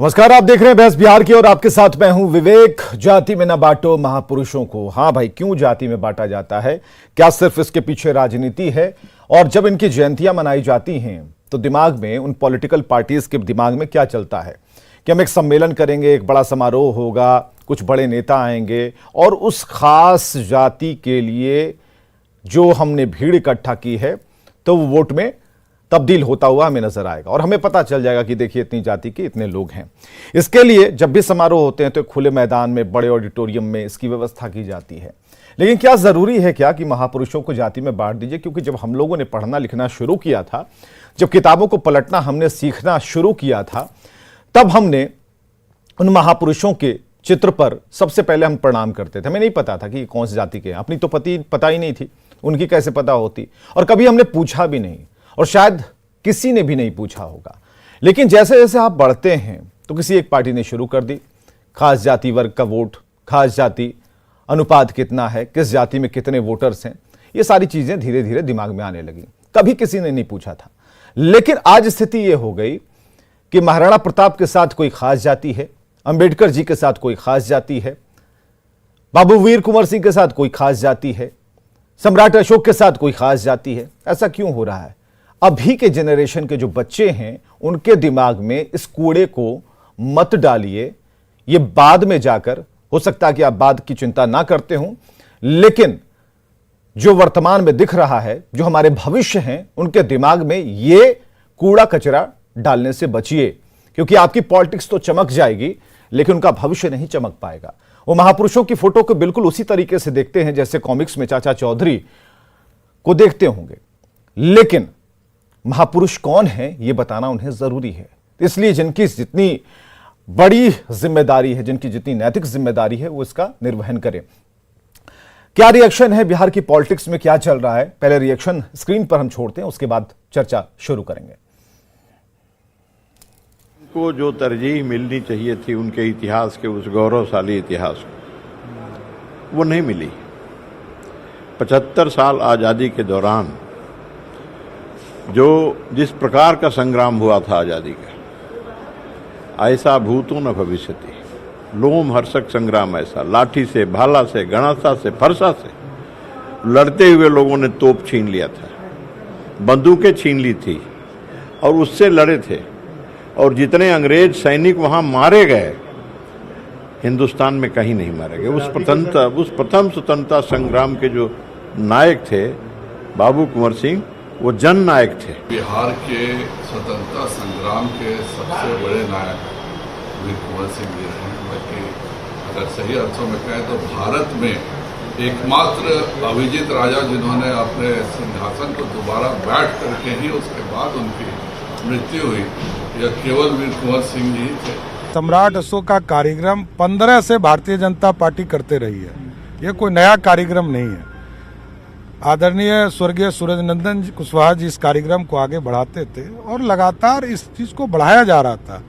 नमस्कार, आप देख रहे हैं बहस बिहार की और आपके साथ मैं हूं विवेक। जाति में न बांटो महापुरुषों को। हाँ भाई, क्यों जाति में बांटा जाता है? क्या सिर्फ इसके पीछे राजनीति है? और जब इनकी जयंतियां मनाई जाती हैं तो दिमाग में, उन पॉलिटिकल पार्टीज के दिमाग में क्या चलता है कि हम एक सम्मेलन करेंगे, एक बड़ा समारोह होगा, कुछ बड़े नेता आएंगे और उस खास जाति के लिए जो हमने भीड़ इकट्ठा की है तो वो वोट में तब्दील होता हुआ हमें नजर आएगा और हमें पता चल जाएगा कि देखिए इतनी जाति के इतने लोग हैं। इसके लिए जब भी समारोह होते हैं तो खुले मैदान में, बड़े ऑडिटोरियम में इसकी व्यवस्था की जाती है। लेकिन क्या जरूरी है क्या कि महापुरुषों को जाति में बांट दीजिए? क्योंकि जब हम लोगों ने पढ़ना लिखना शुरू किया था, जब किताबों को पलटना हमने सीखना शुरू किया था, तब हमने उन महापुरुषों के चित्र पर सबसे पहले हम प्रणाम करते थे। हमें नहीं पता था कि कौन सी जाति के हैं, अपनी तो पता ही नहीं थी, उनकी कैसे पता होती, और कभी हमने पूछा भी नहीं और शायद किसी ने भी नहीं पूछा होगा। लेकिन जैसे जैसे आप बढ़ते हैं तो किसी एक पार्टी ने शुरू कर दी, खास जाति वर्ग का वोट, खास जाति अनुपात कितना है, किस जाति में कितने वोटर्स हैं, ये सारी चीजें धीरे धीरे दिमाग में आने लगी। कभी किसी ने नहीं पूछा था। लेकिन आज स्थिति ये हो गई कि महाराणा प्रताप के साथ कोई खास जाति है, अंबेडकर जी के साथ कोई खास जाति है, बाबू वीर कुंवर सिंह के साथ कोई खास जाति है, सम्राट अशोक के साथ कोई खास जाति है। ऐसा क्यों हो रहा है? अभी के जनरेशन के जो बच्चे हैं उनके दिमाग में इस कूड़े को मत डालिए। ये बाद में जाकर, हो सकता है कि आप बाद की चिंता ना करते हो, लेकिन जो वर्तमान में दिख रहा है, जो हमारे भविष्य हैं, उनके दिमाग में ये कूड़ा कचरा डालने से बचिए, क्योंकि आपकी पॉलिटिक्स तो चमक जाएगी लेकिन उनका भविष्य नहीं चमक पाएगा। वो महापुरुषों की फोटो को बिल्कुल उसी तरीके से देखते हैं जैसे कॉमिक्स में चाचा चौधरी को देखते होंगे, लेकिन महापुरुष कौन है ये बताना उन्हें जरूरी है। इसलिए जिनकी जितनी बड़ी जिम्मेदारी है, जिनकी जितनी नैतिक जिम्मेदारी है, वो इसका निर्वहन करें। क्या रिएक्शन है बिहार की पॉलिटिक्स में, क्या चल रहा है? पहले रिएक्शन स्क्रीन पर हम छोड़ते हैं, उसके बाद चर्चा शुरू करेंगे। को जो तरजीह मिलनी चाहिए थी उनके इतिहास के, उस गौरवशाली इतिहास को, वो नहीं मिली। 75 साल आज़ादी के दौरान जो जिस प्रकार का संग्राम हुआ था आज़ादी का, ऐसा भूतो न भविष्यति, लोम हर्षक संग्राम ऐसा, लाठी से, भाला से, गणासा से, फरसा से लड़ते हुए लोगों ने तोप छीन लिया था, बंदूकें छीन ली थी और उससे लड़े थे। और जितने अंग्रेज सैनिक वहां मारे गए, हिंदुस्तान में कहीं नहीं मारे गए। उस प्रथम स्वतंत्रता संग्राम के जो नायक थे बाबू कुंवर सिंह, वो जन नायक थे। बिहार के स्वतंत्रता संग्राम के सबसे बड़े नायक वीर कुंवर सिंह जी हैं। बल्कि अगर सही अर्थों में कहें तो भारत में एकमात्र अभिजीत राजा जिन्होंने अपने सिंहासन को दोबारा बैठ करके ही उसके बाद उनकी मृत्यु हुई, यह केवल वीर कुंवर सिंह जी थे। सम्राट अशोक का कार्यक्रम 15 से भारतीय जनता पार्टी करते रही है। यह कोई नया कार्यक्रम नहीं है। आदरणीय स्वर्गीय सूरजनंदन कुशवाहा जी इस कार्यक्रम को आगे बढ़ाते थे और लगातार इस चीज को बढ़ाया जा रहा था,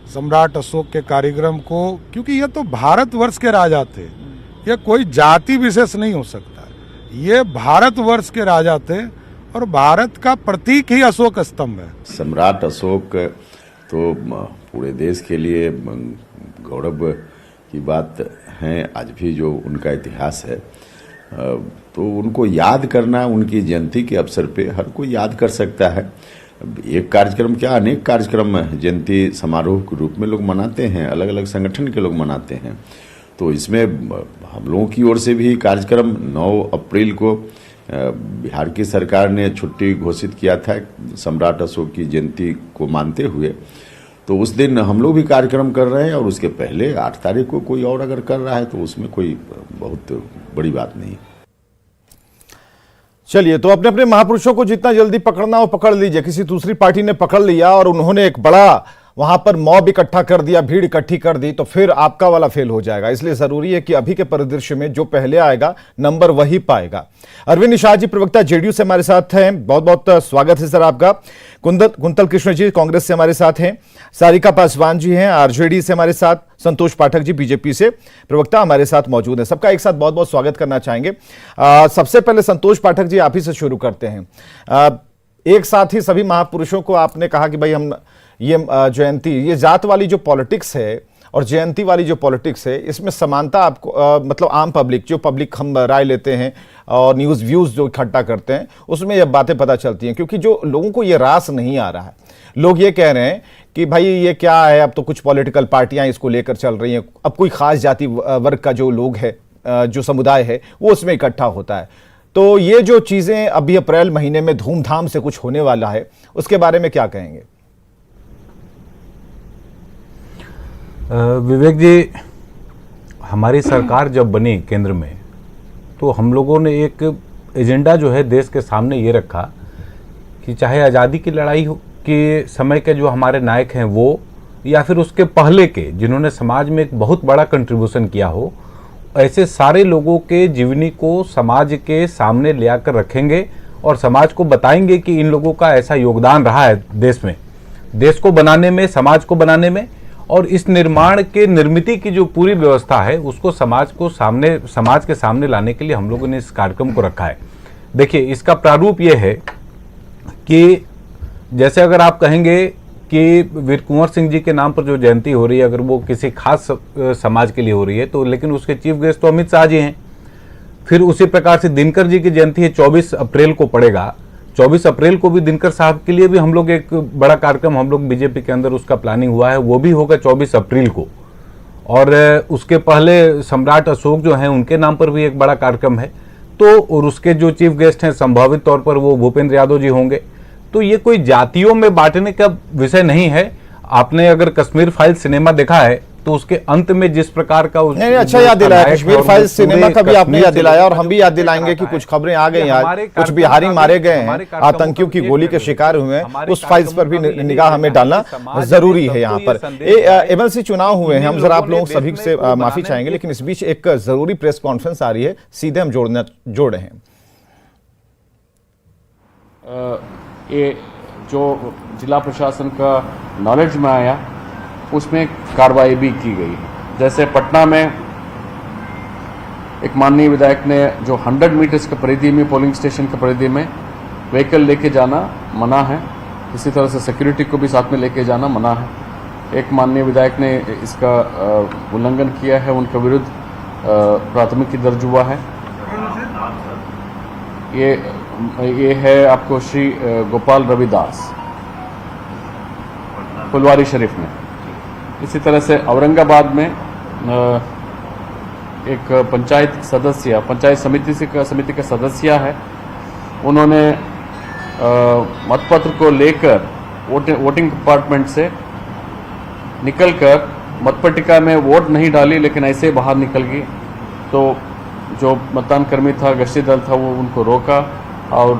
सम्राट अशोक के कार्यक्रम को, क्योंकि ये तो भारतवर्ष के राजा थे। यह कोई जाति विशेष नहीं हो सकता, ये भारतवर्ष के राजा थे और भारत का प्रतीक ही अशोक स्तंभ है। सम्राट अशोक तो पूरे देश के लिए गौरव की बात है। आज भी जो उनका इतिहास है, तो उनको याद करना, उनकी जयंती के अवसर पे हर कोई याद कर सकता है। एक कार्यक्रम क्या, अनेक कार्यक्रम जयंती समारोह के रूप में लोग मनाते हैं, अलग अलग संगठन के लोग मनाते हैं। तो इसमें हम लोगों की ओर से भी कार्यक्रम 9 अप्रैल को बिहार की सरकार ने छुट्टी घोषित किया था सम्राट अशोक की जयंती को मानते हुए, तो उस दिन हम लोग भी कार्यक्रम कर रहे हैं। और उसके पहले 8 तारीख को कोई और अगर कर रहा है तो उसमें कोई बहुत बड़ी बात नहीं। चलिए, तो अपने अपने महापुरुषों को जितना जल्दी पकड़ना हो पकड़ लीजिए। किसी दूसरी पार्टी ने पकड़ लिया और उन्होंने एक बड़ा वहां पर मॉब इकट्ठा कर दिया, भीड़ इकट्ठी कर दी, तो फिर आपका वाला फेल हो जाएगा। इसलिए जरूरी है कि अभी के परिदृश्य में जो पहले आएगा नंबर वही पाएगा। अरविंद निषाद जी, प्रवक्ता जेडीयू से हमारे साथ हैं, बहुत बहुत स्वागत है सर आपका। कुंतल कृष्ण जी कांग्रेस से हमारे साथ हैं, सारिका पासवान जी हैं आरजेडी से हमारे साथ, संतोष पाठक जी बीजेपी से प्रवक्ता हमारे साथ मौजूद हैं। सबका एक साथ बहुत बहुत स्वागत करना चाहेंगे। सबसे पहले संतोष पाठक जी, आप ही से शुरू करते हैं। एक साथ ही सभी महापुरुषों को आपने कहा कि भाई हम ये जयंती, ये जात वाली जो पॉलिटिक्स है और जयंती वाली जो पॉलिटिक्स है, इसमें समानता आपको मतलब आम पब्लिक, जो पब्लिक हम राय लेते हैं और न्यूज़ व्यूज़ जो इकट्ठा करते हैं, उसमें ये बातें पता चलती हैं। क्योंकि जो लोगों को ये रास नहीं आ रहा है, लोग ये कह रहे हैं कि भाई ये क्या है, अब तो कुछ पॉलिटिकल पार्टियां इसको लेकर चल रही हैं, अब कोई खास जाति वर्ग का जो लोग है, जो समुदाय है, वो उसमें इकट्ठा होता है। तो ये जो चीज़ें अभी अप्रैल महीने में धूमधाम से कुछ होने वाला है, उसके बारे में क्या कहेंगे? विवेक जी, हमारी सरकार जब बनी केंद्र में, तो हम लोगों ने एक एजेंडा जो है देश के सामने ये रखा कि चाहे आज़ादी की लड़ाई के समय के जो हमारे नायक हैं वो, या फिर उसके पहले के जिन्होंने समाज में एक बहुत बड़ा कंट्रीब्यूशन किया हो, ऐसे सारे लोगों के जीवनी को समाज के सामने ले आकर रखेंगे और समाज को बताएंगे कि इन लोगों का ऐसा योगदान रहा है देश में, देश को बनाने में, समाज को बनाने में, और इस निर्माण के निर्मिति की जो पूरी व्यवस्था है उसको समाज के सामने लाने के लिए हम लोगों ने इस कार्यक्रम को रखा है। देखिए, इसका प्रारूप ये है कि जैसे अगर आप कहेंगे कि वीर कुंवर सिंह जी के नाम पर जो जयंती हो रही है, अगर वो किसी खास समाज के लिए हो रही है तो, लेकिन उसके चीफ गेस्ट तो अमित शाह जी हैं। फिर उसी प्रकार से दिनकर जी की जयंती है, 24 अप्रैल को पड़ेगा। 24 अप्रैल को भी दिनकर साहब के लिए भी हम लोग एक बड़ा कार्यक्रम, हम लोग बीजेपी के अंदर उसका प्लानिंग हुआ है, वो भी होगा 24 अप्रैल को। और उसके पहले सम्राट अशोक जो हैं, उनके नाम पर भी एक बड़ा कार्यक्रम है। तो और उसके जो चीफ गेस्ट हैं संभावित तौर पर वो भूपेंद्र यादव जी होंगे। तो ये कोई जातियों में बांटने का विषय नहीं है। आपने अगर कश्मीर फाइल सिनेमा देखा है तो उसके अंत में जिस प्रकार का नहीं, अच्छा याद दिलाया, कश्मीर फाइल सिनेमा का भी आपने याद दिलाया, और हम भी याद दिलाएंगे कि कुछ खबरें आ गई आज, कुछ बिहारी मारे गए हैं, आतंकियों की गोली के शिकार हुए हैं, उस फाइल्स पर भी निगाह हमें डालना जरूरी है। यहाँ पर एमएलसी चुनाव हुए हैं, हम जरा आप लोगों सभी से माफी चाहेंगे, लेकिन इस बीच एक जरूरी प्रेस कॉन्फ्रेंस आ रही है, सीधे हम जोड़ रहे हैं। ये जो जिला प्रशासन का नॉलेज में आया उसमें कार्रवाई भी की गई। जैसे पटना में एक माननीय विधायक ने जो 100 मीटर्स के परिधि में, पोलिंग स्टेशन के परिधि में व्हीकल लेके जाना मना है, इसी तरह से सिक्योरिटी को भी साथ में लेके जाना मना है। एक माननीय विधायक ने इसका उल्लंघन किया है, उनके विरुद्ध प्राथमिकी दर्ज हुआ है। ये है आपको श्री गोपाल रविदास, फुलवारी शरीफ में। इसी तरह से औरंगाबाद में एक पंचायत समिति का सदस्य है, उन्होंने मतपत्र को लेकर वोटिंग डिपार्टमेंट से निकलकर मतपट्टिका में वोट नहीं डाली, लेकिन ऐसे बाहर निकल गई। तो जो मतदान कर्मी था, गश्ती दल था, वो उनको रोका और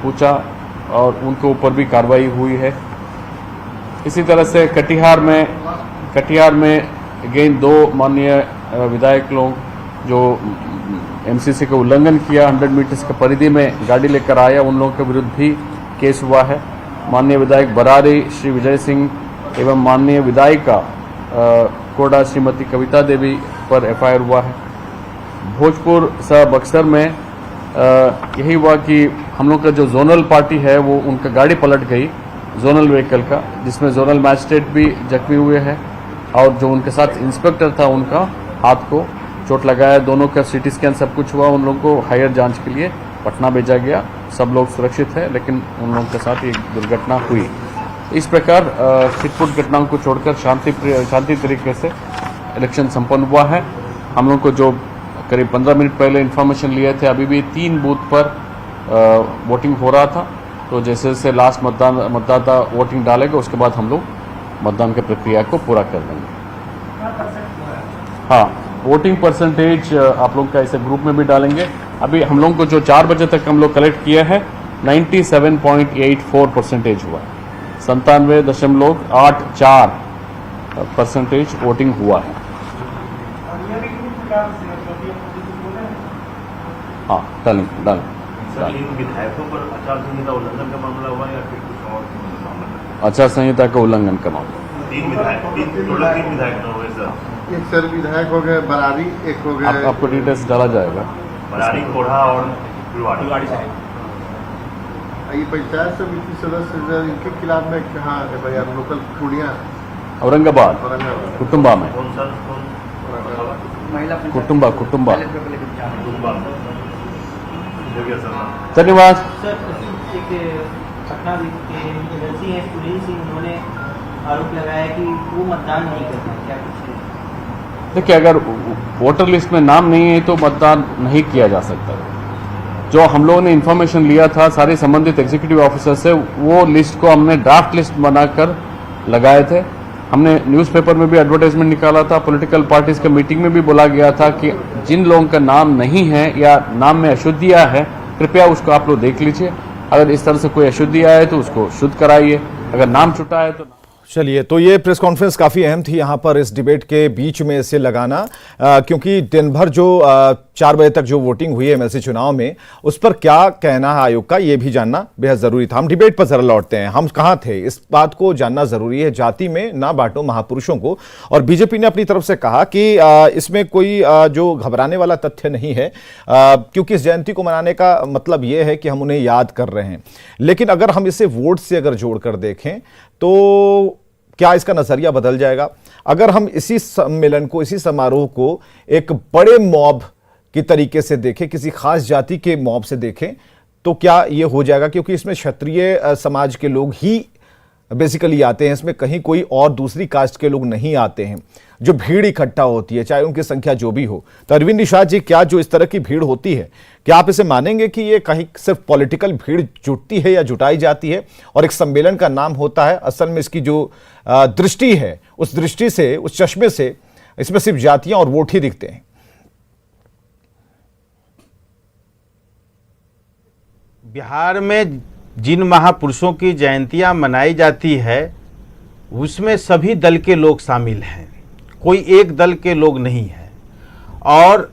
पूछा और उनके ऊपर भी कार्रवाई हुई है। इसी तरह से कटिहार में अगेन 2 माननीय विधायक लोग जो एमसीसी का उल्लंघन किया, 100 मीटर्स के परिधि में गाड़ी लेकर आया, उन लोगों के विरुद्ध भी केस हुआ है। माननीय विधायक बरारी श्री विजय सिंह एवं माननीय विधायिका कोडा श्रीमती कविता देवी पर एफआईआर हुआ है। भोजपुर सा बक्सर में यही हुआ कि हम लोग का जो जोनल पार्टी है वो उनका गाड़ी पलट गई, जोनल व्हीकल का, जिसमें जोनल मैजिस्ट्रेट भी जख्मी हुए हैं और जो उनके साथ इंस्पेक्टर था उनका हाथ को चोट लगाया। दोनों का सीटी स्कैन सब कुछ हुआ, उन लोगों को हायर जांच के लिए पटना भेजा गया। सब लोग सुरक्षित है, लेकिन उन लोगों के साथ एक दुर्घटना हुई। इस प्रकार छिटपुट घटनाओं को छोड़कर शांति तरीके से इलेक्शन संपन्न हुआ है। हम लोग को जो करीब 15 मिनट पहले इन्फॉर्मेशन लिए थे, अभी भी 3 बूथ पर वोटिंग हो रहा था। तो जैसे जैसे लास्ट मतदाता वोटिंग डालेगा उसके बाद हम लोग मतदान की प्रक्रिया को पूरा कर देंगे। हाँ, वोटिंग परसेंटेज आप लोग का ऐसे ग्रुप में भी डालेंगे। अभी हम लोग को जो 4 बजे तक हम लोग कलेक्ट किया है 97.84% हुआ है, 97.84% वोटिंग हुआ है। हाँ, डालें। विधायकों पर आचार संहिता उल्लंघन का मामला हुआ या फिर कुछ और मामला? आचार संहिता का उल्लंघन का मामला। 3 विधायक हुए सर। एक सर विधायक हो गए बरारी, एक हो गए। आपको डिटेल्स डाला जाएगा। बरारी, कोढ़ा और फुलवाड़ी। ये पंचायत समिति सदस्य जो इनके खिलाफ में कहाँ एफआईआर लोकल पूर्णिया औरंगाबाद औरंगाबाद कुटुंबा में कौन सा कौन कुटुंबा कुटुंबा कुटुंबा हो गया सर। धन्यवाद। सर एक पटना के एजेंसी है स्टूडेंट सिंह, उन्होंने आरोप लगाया कि वो मतदान नहीं करता, क्या कुछ है? देखिए, अगर वोटर लिस्ट में नाम नहीं है तो मतदान नहीं किया जा सकता। जो हम लोगों ने इन्फॉर्मेशन लिया था सारे संबंधित एग्जीक्यूटिव ऑफिसर से, वो लिस्ट को हमने ड्राफ्ट लिस्ट बनाकर लगाए थे। हमने न्यूज़पेपर में भी एडवर्टाइजमेंट निकाला था, पॉलिटिकल पार्टीज के मीटिंग में भी बोला गया था कि जिन लोगों का नाम नहीं है या नाम में अशुद्धियाँ है, कृपया उसको आप लोग देख लीजिए। अगर इस तरह से कोई अशुद्धियाँ है तो उसको शुद्ध कराइए, अगर नाम छुटा है तो। चलिए, तो ये प्रेस कॉन्फ्रेंस काफ़ी अहम थी यहाँ पर इस डिबेट के बीच में इसे लगाना, क्योंकि दिन भर जो 4 बजे तक जो वोटिंग हुई है एमएलसी चुनाव में, उस पर क्या कहना है आयोग का, ये भी जानना बेहद ज़रूरी था। हम डिबेट पर ज़रा लौटते हैं, हम कहाँ थे इस बात को जानना ज़रूरी है। जाति में ना बांटो महापुरुषों को, और बीजेपी ने अपनी तरफ से कहा कि इसमें कोई जो घबराने वाला तथ्य नहीं है, क्योंकि इस जयंती को मनाने का मतलब ये है कि हम उन्हें याद कर रहे हैं। लेकिन अगर हम इसे वोट से अगर जोड़कर देखें तो क्या इसका नजरिया बदल जाएगा? अगर हम इसी सम्मेलन को, इसी समारोह को एक बड़े मॉब की तरीके से देखें, किसी खास जाति के मॉब से देखें, तो क्या ये हो जाएगा? क्योंकि इसमें क्षत्रिय समाज के लोग ही बेसिकली आते हैं, इसमें कहीं कोई और दूसरी कास्ट के लोग नहीं आते हैं। जो भीड़ इकट्ठा होती है, चाहे उनकी संख्या जो भी हो, तो अरविंद निषाद जी, क्या जो इस तरह की भीड़ होती है, क्या आप इसे मानेंगे कि ये कहीं सिर्फ पॉलिटिकल भीड़ जुटती है या जुटाई जाती है और एक सम्मेलन का नाम होता है? असल में इसकी जो दृष्टि है, उस दृष्टि से, उस चश्मे से, इसमें सिर्फ जातियां और वोट ही दिखते हैं। बिहार में जिन महापुरुषों की जयंतियां मनाई जाती है, उसमें सभी दल के लोग शामिल हैं, कोई एक दल के लोग नहीं है। और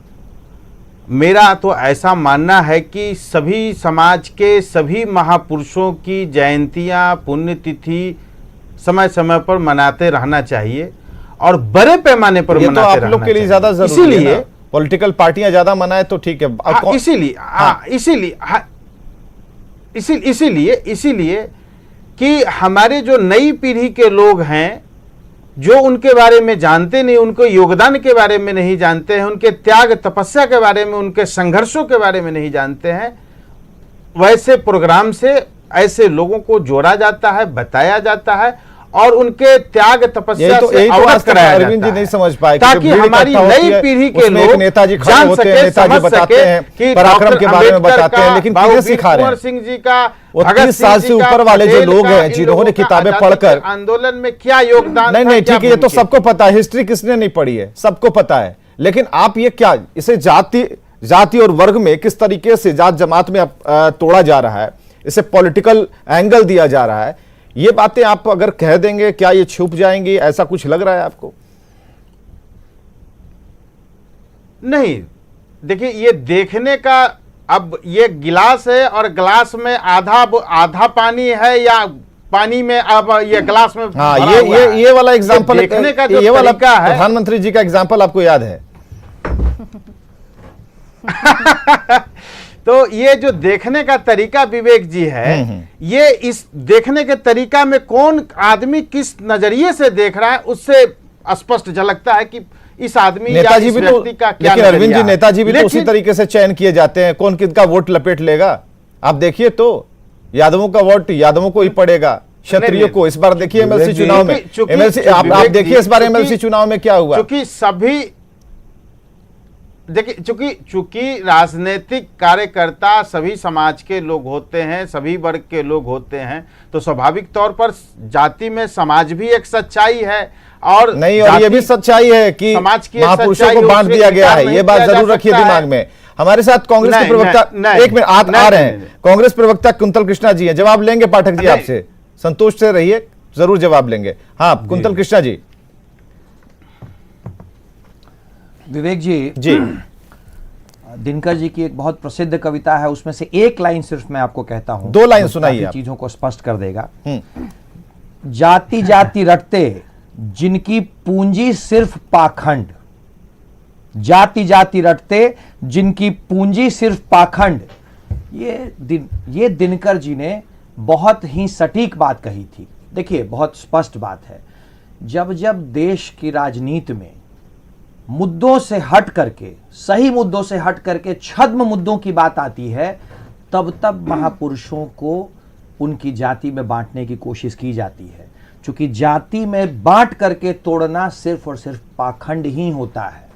मेरा तो ऐसा मानना है कि सभी समाज के सभी महापुरुषों की जयंतियां, पुण्यतिथि समय समय पर मनाते रहना चाहिए और बड़े पैमाने पर मनाते रहना चाहिए। आप लोग के लिए ज्यादा जरूरी है ना? पॉलिटिकल पार्टियां ज्यादा मनाए तो ठीक है। इसीलिए कि हमारे जो नई पीढ़ी के लोग हैं, जो उनके बारे में जानते नहीं, उनके योगदान के बारे में नहीं जानते हैं, उनके त्याग तपस्या के बारे में, उनके संघर्षों के बारे में नहीं जानते हैं, वैसे प्रोग्राम से ऐसे लोगों को जोड़ा जाता है, बताया जाता है और उनके त्याग तपस्या से अवगत कराया जाता है। अरविंद जी नहीं समझ पाए ताकि हमारी नई पीढ़ी के लोग नेताजी जान सके, नेताजी बताते हैं, पराक्रम के बारे में बताते हैं, लेकिन किसे सिखा रहे हैं? सिंह जी का, 30 साल से ऊपर वाले जो लोग हैं, जिन्होंने किताबें पढ़कर आंदोलन में क्या योगदान, नहीं ठीक है, ये तो सबको पता है, हिस्ट्री किसने नहीं पढ़ी है, सबको पता है। लेकिन आप ये क्या, इसे जाति और वर्ग में किस तरीके से, जात जमात में तोड़ा जा रहा है, इसे पॉलिटिकल एंगल दिया जा रहा है, ये बातें आप अगर कह देंगे, क्या ये छुप जाएंगी? ऐसा कुछ लग रहा है आपको? नहीं, देखिए, ये देखने का, अब ये गिलास है और गिलास में आधा पानी है या पानी में अब ये गिलास में, हाँ, ये वाला एग्जांपल देखने का, ये वाला प्रधानमंत्री जी का एग्जांपल आपको याद है? तो ये जो देखने का तरीका विवेक जी है, ये इस देखने के तरीका में कौन आदमी किस नजरिए से देख रहा है, उससे स्पष्ट झलकता है कि इस आदमी या इस व्यक्ति का क्या। लेकिन अरविंद जी, नेताजी भी तो उसी तरीके से चयन किए जाते हैं, कौन किसका वोट लपेट लेगा? आप देखिए तो, यादवों का वोट यादवों को ही पड़ेगा, क्षत्रियों को। इस बार देखिए एमएलसी चुनाव में, एमएलसी आप देखिए इस बार एमएलसी चुनाव में क्या हुआ। क्योंकि सभी देखिए, चूंकि राजनीतिक कार्यकर्ता सभी समाज के लोग होते हैं, सभी वर्ग के लोग होते हैं, तो स्वाभाविक तौर पर जाति में समाज भी एक सच्चाई है। और नहीं, और ये भी सच्चाई है कि महापुरुषों को बांट दिया गया है, ये बात जरूर रखिए दिमाग में। हमारे साथ कांग्रेस के प्रवक्ता, एक मिनट आ रहे हैं, कांग्रेस प्रवक्ता कुंतल कृष्णा जी हैं, जवाब लेंगे पाठक जी आपसे, संतोष से रहिए, जरूर जवाब लेंगे। हाँ, कुंतल कृष्णा जी। विवेक जी, दिनकर जी की एक बहुत प्रसिद्ध कविता है, उसमें से एक लाइन सिर्फ मैं आपको कहता हूं, 2 लाइन सुनाइए, चीजों को स्पष्ट कर देगा। जाति जाति रटते जिनकी पूंजी सिर्फ पाखंड, जाति जाति रटते जिनकी पूंजी सिर्फ पाखंड। ये दिनकर जी ने बहुत ही सटीक बात कही थी। देखिए, बहुत स्पष्ट बात है, जब जब देश की राजनीति में मुद्दों से हट करके, सही मुद्दों से हट करके छद्म मुद्दों की बात आती है, तब तब महापुरुषों को उनकी जाति में बांटने की कोशिश की जाती है। क्योंकि जाति में बांट करके तोड़ना सिर्फ और सिर्फ पाखंड ही होता है।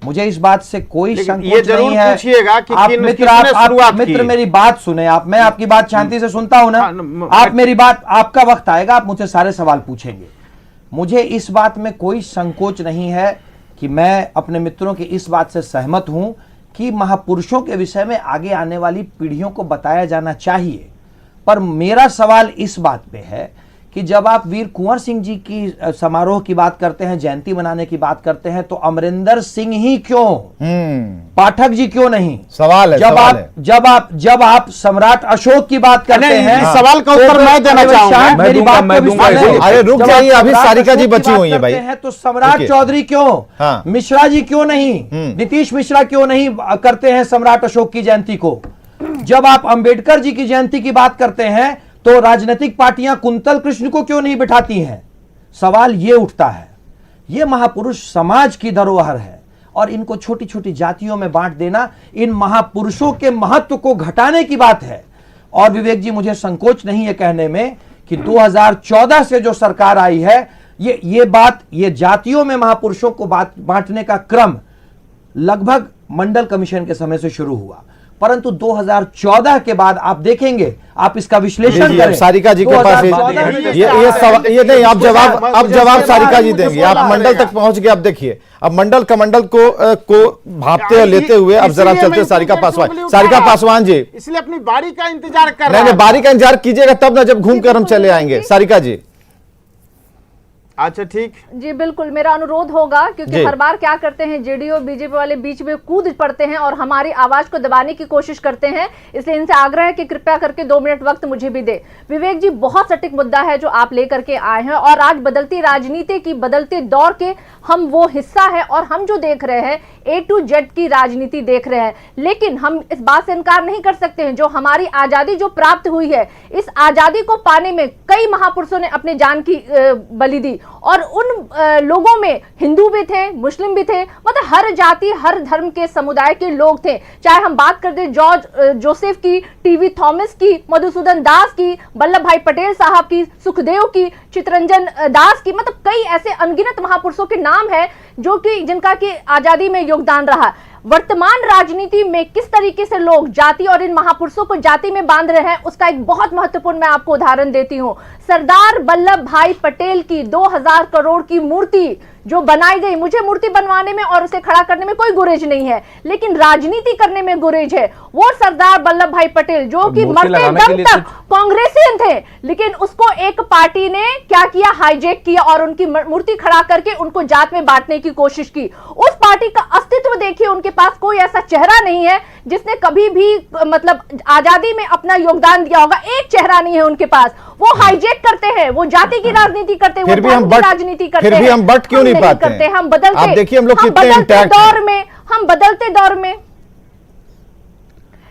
मुझे इस बात से कोई संकोच नहीं है। पूछिएगा कि आप किन मित्र, किसने आप शुरुआत मित्र की? मेरी बात सुने, आप, मैं आपकी बात शांति से सुनता हूं ना। आप मेरी बात, आपका वक्त आएगा, आप मुझसे सारे सवाल पूछेंगे। मुझे इस बात में कोई संकोच नहीं है कि मैं अपने मित्रों की इस बात से सहमत हूं कि महापुरुषों के विषय में आगे आने वाली पीढ़ियों को बताया जाना चाहिए। पर मेरा सवाल इस बात पे है कि जब आप वीर कुंवर सिंह जी की समारोह की बात करते हैं, जयंती मनाने की बात करते हैं, तो अमरिंदर सिंह ही क्यों, पाठक जी क्यों नहीं? सवाल है, जब आप सम्राट अशोक की बात करते हैं, इस सवाल का उत्तर मैं देना चाहूंगा। मेरी बात को भी सुनिए। अरे रुक जाइए, अभी सारिका जी बची हुई है भाई। तो सम्राट चौधरी क्यों, मिश्रा जी क्यों नहीं, नीतीश मिश्रा क्यों नहीं करते हैं सम्राट अशोक की जयंती को? जब आप अंबेडकर जी की जयंती की बात करते हैं तो राजनीतिक पार्टियां कुंतल कृष्ण को क्यों नहीं बिठाती हैं? सवाल यह उठता है। यह महापुरुष समाज की धरोहर है और इनको छोटी छोटी जातियों में बांट देना इन महापुरुषों के महत्व को घटाने की बात है। और विवेक जी, मुझे संकोच नहीं है कहने में कि 2014 से जो सरकार आई है, ये जातियों में महापुरुषों को बांटने का क्रम लगभग मंडल कमीशन के समय से शुरू हुआ, परंतु 2014 के बाद आप देखेंगे, आप इसका विश्लेषण करें। सारिका जी के पास ये नहीं, अब जवाब सारिका जी देंगे। आप मंडल तक पहुंच गए। अब देखिए, अब मंडल कमंडल को भापते और लेते हुए अब जरा चलते सारिका पासवान जी, इसलिए अपनी बारी का इंतजार कर रहे हैं। नहीं, बारी का इंतजार कीजिएगा तब ना, जब घूम कर हम चले आएंगे। सारिका जी, अच्छा ठीक जी, बिल्कुल मेरा अनुरोध होगा, क्योंकि हर बार क्या करते हैं जेडीयू बीजेपी वाले बीच में कूद पड़ते हैं और हमारी आवाज को दबाने की कोशिश करते हैं। इसलिए इनसे आग्रह है कि कृपया करके 2 मिनट वक्त मुझे भी दे। विवेक जी, बहुत सटीक मुद्दा है जो आप लेकर के आए हैं और आज बदलती राजनीति की, बदलते दौर के हम वो हिस्सा है और हम जो देख रहे हैं A to Z की राजनीति देख रहे हैं। लेकिन हम इस बात से इनकार नहीं कर सकते हैं, जो हमारी आजादी जो प्राप्त हुई है, इस आजादी को पाने में कई महापुरुषों ने अपनी जान की बलि दी और उन लोगों में हिंदू भी थे, मुस्लिम भी थे, मतलब हर जाति हर धर्म के समुदाय के लोग थे। चाहे हम बात करते जॉर्ज जोसेफ की, टीवी थॉमस की, मधुसूदन दास की, वल्लभ भाई पटेल साहब की, सुखदेव की, चितरंजन दास की, मतलब कई ऐसे अनगिनत महापुरुषों के नाम है जो कि जिनका की आजादी में योगदान रहा। वर्तमान राजनीति में किस तरीके से लोग जाति और इन महापुरुषों को जाति में बांध रहे हैं, उसका एक बहुत महत्वपूर्ण मैं आपको उदाहरण देती हूं। सरदार वल्लभ भाई पटेल की 2000 करोड़ की मूर्ति जो बनाई गई, मुझे मूर्ति बनवाने में और उसे खड़ा करने में कोई गुरेज नहीं है, लेकिन राजनीति करने में गुरेज है। वो सरदार वल्लभ भाई पटेल जो कि मरते दम तक कांग्रेसियन थे, लेकिन उसको एक पार्टी ने क्या किया, हाईजैक किया और उनकी मूर्ति खड़ा करके उनको जात में बांटने की कोशिश की। उस पार्टी का अस्तित्व देखिए, उनके पास कोई ऐसा चेहरा नहीं है जिसने कभी भी मतलब आजादी में अपना योगदान दिया होगा। एक चेहरा नहीं है उनके पास। वो हाईजैक करते हैं, वो जाति की राजनीति करते हैं, वो धर्म की राजनीति करते हैं। फिर भी हम बट क्यों नहीं पाते हैं? हम बदलते, आप देखिए हम लोग कितने इंटैक्ट दौर में, हम बदलते दौर में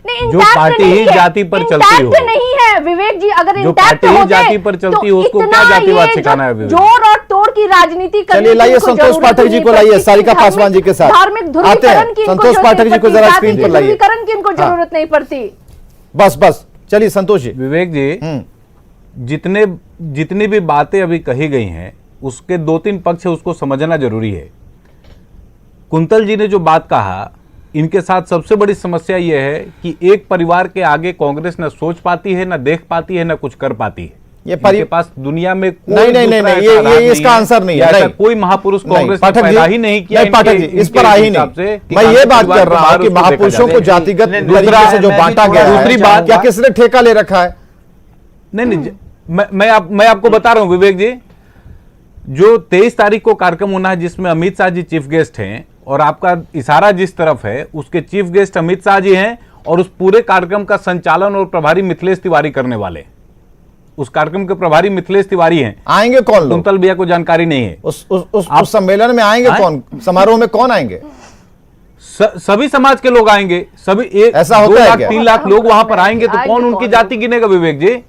जो पार्टी ही जाति पर चलती हो नहीं है विवेक जी। अगर जो पार्टी ही जाति पर चलती हो उसको क्या जातिवाद सिखाना है? जोर और तोड़ की राजनीति करने चलिए लाइए संतोष पाठक जी को लाइए, सारिका पासवान जी के साथ धार्मिक ध्रुवीकरण की, संतोष पाठक जी को जरा स्क्रीन पर लाइए। ध्रुवीकरण की इनको जरूरत नहीं पड़ती। बस चलिए संतोष जी। विवेक जी, जितनी भी बातें अभी कही गई हैं उसके 2-3 पक्ष है, उसको समझना जरूरी है। कुंतल जी ने जो बात कहा, इनके साथ सबसे बड़ी समस्या यह है कि एक परिवार के आगे कांग्रेस न सोच पाती है, न देख पाती है, न कुछ कर पाती है। इनके पास दुनिया में कोई नहीं, ये इसका आंसर नहीं है। कोई महापुरुष कांग्रेस ने पैदा ही नहीं किया। पाठक जी, इस पर आ ही नहीं। मैं ये बात कर रहा हूं कि महापुरुषों को जातिगत तरीके से जो बांटा गया, दूसरी बात, क्या किसने ठेका ले रखा है? नहीं, मैं आपको बता रहा हूं विवेक जी, जो 23 तारीख को कार्यक्रम होना है जिसमें अमित शाह जी चीफ गेस्ट हैं और आपका इशारा जिस तरफ है उसके चीफ गेस्ट अमित शाह जी हैं और उस पूरे कार्यक्रम का संचालन और प्रभारी मिथिलेश तिवारी करने वाले, उस कार्यक्रम के प्रभारी मिथिलेश तिवारी हैं। आएंगे कौन लोग? कुंतल भैया को जानकारी नहीं है। उस सम्मेलन में आएंगे कौन? समारोह में कौन आएंगे? सभी समाज के लोग आएंगे। सभी 1 ऐसा होता है क्या? 2 लाख 3 लाख लोग वहां पर आएंगे तो कौन उनकी जाति गिनेगा विवेक जी?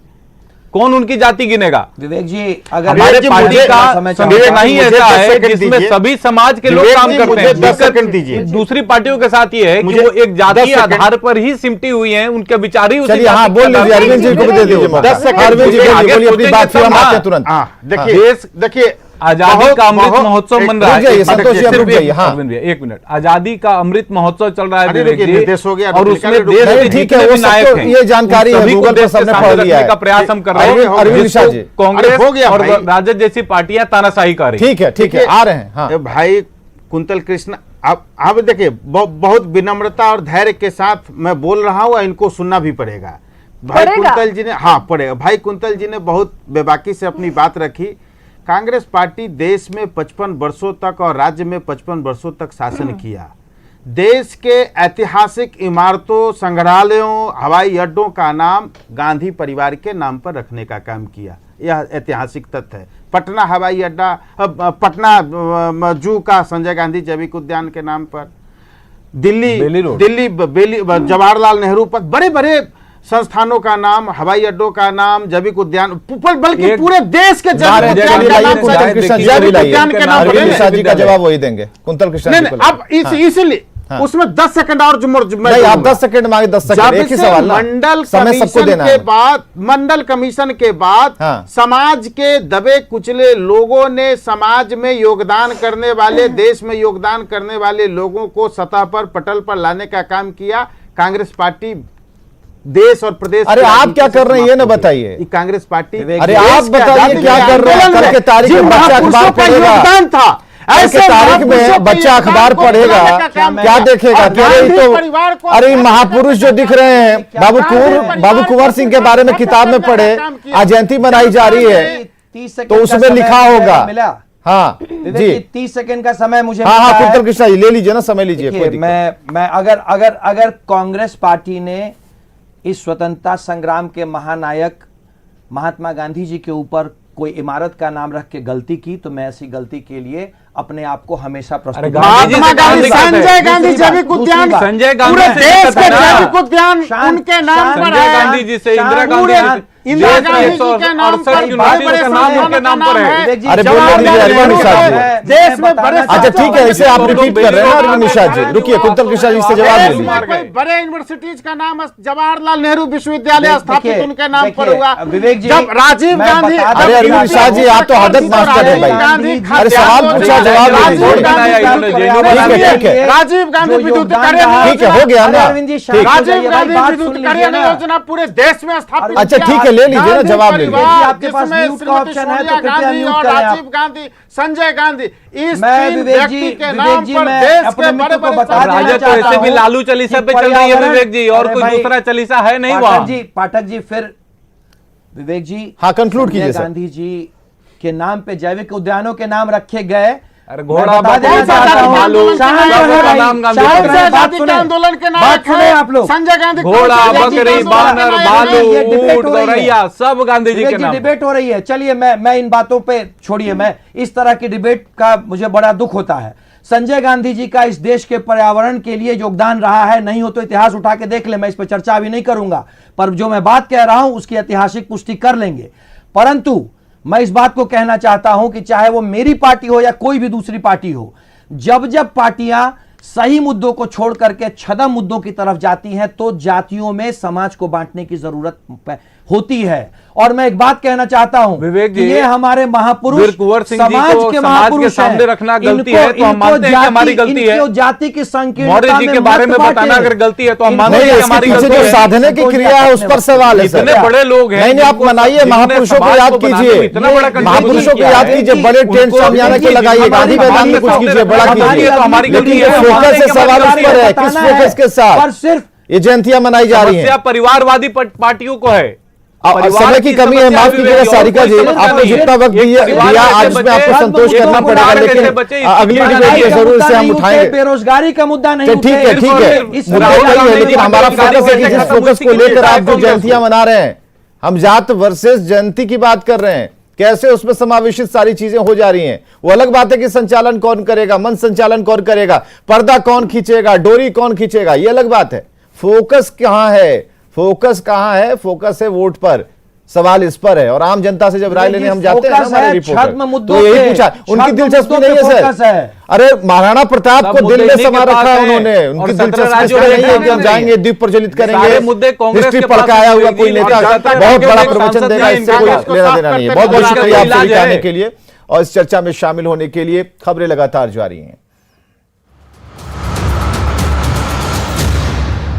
कौन उनकी जाति गिनेगा? विवेक जी, अगर हमारे पार्टी का संगठन नहीं ऐसा है जिसमें सभी समाज के लोग काम करते हैं। 10 सेकंड दीजिए। दूसरी पार्टियों के साथ ये है कि वो एक जातीय आधार पर ही सिमटी हुई है, उनके विचार ही उसी हाँ, बोल लीजिए, अरविंद जी को भी दे दीजिए। 10 सेकंड अरविंद जी बोलिए अपनी बात, फिर हम आते हैं तुरंत। देखिए आजादी का अमृत महोत्सव मन रहा है। संतोष जी रुक जाइए। हाँ, एक मिनट, आजादी का अमृत महोत्सव चल रहा है विवेक जी, निर्देश हो गया और उसमें देश के ठीक है, जितने वो भी नायक सबको हैं, ये जानकारी है, सभी को गूगल पर देश के सबने सामने पढ़ लिया रखने है। का प्रयास हम कर रहे हैं। अरविंद शाह जी, कांग्रेस हो गया और भाई। राजद जैसी पार्टियां तानाशाही कर रही। ठीक है, ठीक है, आ रहे हैं। हाँ भाई कुंतल कृष्ण, आप देखिए बहुत विनम्रता और धैर्य के साथ मैं बोल रहा हूँ, इनको सुनना भी पड़ेगा। भाई कुंतल जी ने, हाँ पड़ेगा, भाई कुंतल जी ने बहुत बेबाकी से अपनी बात रखी। कांग्रेस पार्टी देश में 55 वर्षों तक और राज्य में 55 वर्षों तक शासन किया। देश के ऐतिहासिक इमारतों, संग्रहालयों, हवाई अड्डों का नाम गांधी परिवार के नाम पर रखने का काम किया। यह ऐतिहासिक तथ्य है। पटना हवाई अड्डा, पटना जू का संजय गांधी जैविक उद्यान के नाम पर, दिल्ली जवाहरलाल नेहरू पर बड़े बड़े संस्थानों का नाम, हवाई अड्डों का नाम, जैविक उद्यान, बल्कि पूरे देश के जैविक उद्यान के नाम का जवाब वही देंगे कुंतल कृष्ण। अब इसलिए उसमें 10 सेकंड और नहीं, आप 10 सेकंड मांगे, 10 सेकंड एक ही सवाल। मंडल कमीशन के बाद समाज के दबे कुचले लोगों ने समाज में योगदान करने वाले, देश में योगदान करने वाले लोगों को सतह पर, पटल पर लाने का काम किया। कांग्रेस पार्टी देश और प्रदेश। अरे आप क्या कर रहे हैं ये ना बताइए। कांग्रेस पार्टी, अरे आप बताइए क्या कर रहे हैं। कल के तारीख में बच्चा अखबार पढ़ेगा, ऐसे तारीख में बच्चा अखबार पढ़ेगा, क्या देखेगा? तो अरे महापुरुष जो दिख रहे हैं, बाबू कुंवर सिंह के बारे में किताब में पढ़े, आज जयंती मनाई जा रही है तो उसमें लिखा होगा। हाँ जी, 30 सेकंड का समय मुझे। हाँ, कुंतल कृष्ण जी ले लीजिए ना, समय लीजिए। मैं अगर कांग्रेस पार्टी ने इस स्वतंत्रता संग्राम के महानायक महात्मा गांधी जी के ऊपर कोई इमारत का नाम रख के गलती की, तो मैं ऐसी गलती के लिए अपने आप को हमेशा प्रस्तुत। संजय गांधी जैविक उद्यान, संजय गांधी पूरे देश के जैविक उद्यान उनके नाम पर है। गांधी जी से इंदिरा गांधी जी के नाम पर है। अरे देश में बड़े, अच्छा ठीक है, इसे आप रिपीट कर रहे हैं अरविंद निषाद जी। रुकिए, कुंतल कृष्ण जी से जवाब ले लीजिए। बड़े यूनिवर्सिटीज का नाम जवाहरलाल नेहरू विश्वविद्यालय स्थापित उनके नाम पर हुआ। विवेक जी, जब राजीव गांधी, अरे अरविंद निषाद जी आप तो हदत मास्टर है भाई। अरे सवाल पूछा, जवाब दे दीजिए। ठीक है, राजीव गांधी विद्युत ठीक है, हो गया ना। राजीव गांधी विद्युत योजना पूरे देश में स्थापित। अच्छा ठीक है, ले लीजिए ना, जवाब ले लीजिए। आपके पास म्यूट का ऑप्शन है तो कृपया म्यूट करें। राजीव गांधी, संजय गांधी, इस मैं तीन विवेक व्यक्ति जी, के नाम पर मैं देश अपने के मित्र बड़े को बता देना राजद तो चाहता ऐसे भी हूं लालू चालीसा पे चल रही है विवेक जी, और कोई दूसरा चालीसा है नहीं वहां। पाठक जी फिर विवेक जी, हाँ कंक्लूड कीजिए। गांधी जी के नाम पे जैविक उद्यानों के नाम रखे गए। अरे घोड़ा आंदोलन के नायक है आप लोग। संजय गांधी, घोड़ा, बकरी, बानर, भालू, ऊंट, गौरैया, सब गांधी जी के नाम। डिबेट हो रही है। चलिए मैं इन बातों पे छोड़िए, मैं इस तरह की डिबेट का मुझे बड़ा दुख होता है। संजय गांधी जी का इस देश के पर्यावरण के लिए योगदान रहा है, नहीं हो तो इतिहास उठा के देख ले, मैं इस पर चर्चा अभी नहीं करूंगा, पर जो मैं बात कह रहा हूं उसकी ऐतिहासिक पुष्टि कर लेंगे। परंतु मैं इस बात को कहना चाहता हूं कि चाहे वो मेरी पार्टी हो या कोई भी दूसरी पार्टी हो, जब जब पार्टियां सही मुद्दों को छोड़ करके छदम मुद्दों की तरफ जाती हैं तो जातियों में समाज को बांटने की जरूरत होती है। और मैं एक बात कहना चाहता हूं विवेक जी, ये हमारे महापुरुष समाज के महापुरुष सामने रखना गलती है तो हम मानते हैं कि हमारी गलती है। जाति की संकीर्णता मौर्य जी के बारे में बताना अगर गलती है तो हम मानते हैं हमारी गलती है। साधने की क्रिया है उस पर सवाल है। इतने बड़े लोग हैं, नहीं आप मनाइए, महापुरुषों को याद कीजिए, महापुरुषों को याद कीजिए, बड़े टेंट सामियाना के लगाइए, गांधी मैदान में कुछ कीजिए, बड़ा कीजिए। फोकस से सवाल उस पर है, किस फोकस के साथ सिर्फ ये जयंतियां मनाई जा रही है। परिवारवादी पार्टियों को है, समय की कमी है, माफ कीजिएगा सारिका जी, आपने जितना वक्त दिया आज में आपको संतोष करना पड़ेगा, लेकिन अगली डिबेट जरूर से हम उठाएंगे। बेरोजगारी का मुद्दा नहीं, ठीक है, मुद्दा वही है, लेकिन हमारा फोकस है कि जिस फोकस को लेकर आप जो जयंतियां मना रहे हैं, हम जात वर्सेस जयंती की बात कर रहे हैं, कैसे उसमें समावेशित सारी चीजें हो जा रही हैं। वो अलग बात है कि संचालन कौन करेगा, मंच संचालन कौन करेगा, पर्दा कौन खींचेगा, डोरी कौन खींचेगा, ये अलग बात है। फोकस कहां है, फोकस कहां है? फोकस है वोट पर, सवाल इस पर है। और आम जनता से जब राय लेने हम जाते हैं ना हमारे रिपोर्टर, मुद्दों तो यही पे, पूछा, उनकी छद्म दिलचस्पी मुद्दों नहीं पे है फोकस सर। है। अरे महाराणा प्रताप को दिल में समा रखा है उन्होंने, और उनकी 17 दिलचस्पी राज्यों नहीं में है कि हम नहीं जाएंगे द्वीप प्रज्वलित सारे करेंगे, मुद्दे कांग्रेस हिस्ट्री के पास पड़काया हुआ होंगे, कोई नेता और बहुत राज्यों बड़ा के प्रवचन सांसद देगा, हैं, इससे इनका कोई इसको लेना साफ देना नहीं है। करते बहुत बहुत हैं, शुक्रिया आपसे इलाज जुड़ने है। के लिए और इस चर्चा में शामिल होने के लिए। खबरें लगातार जारी हैं।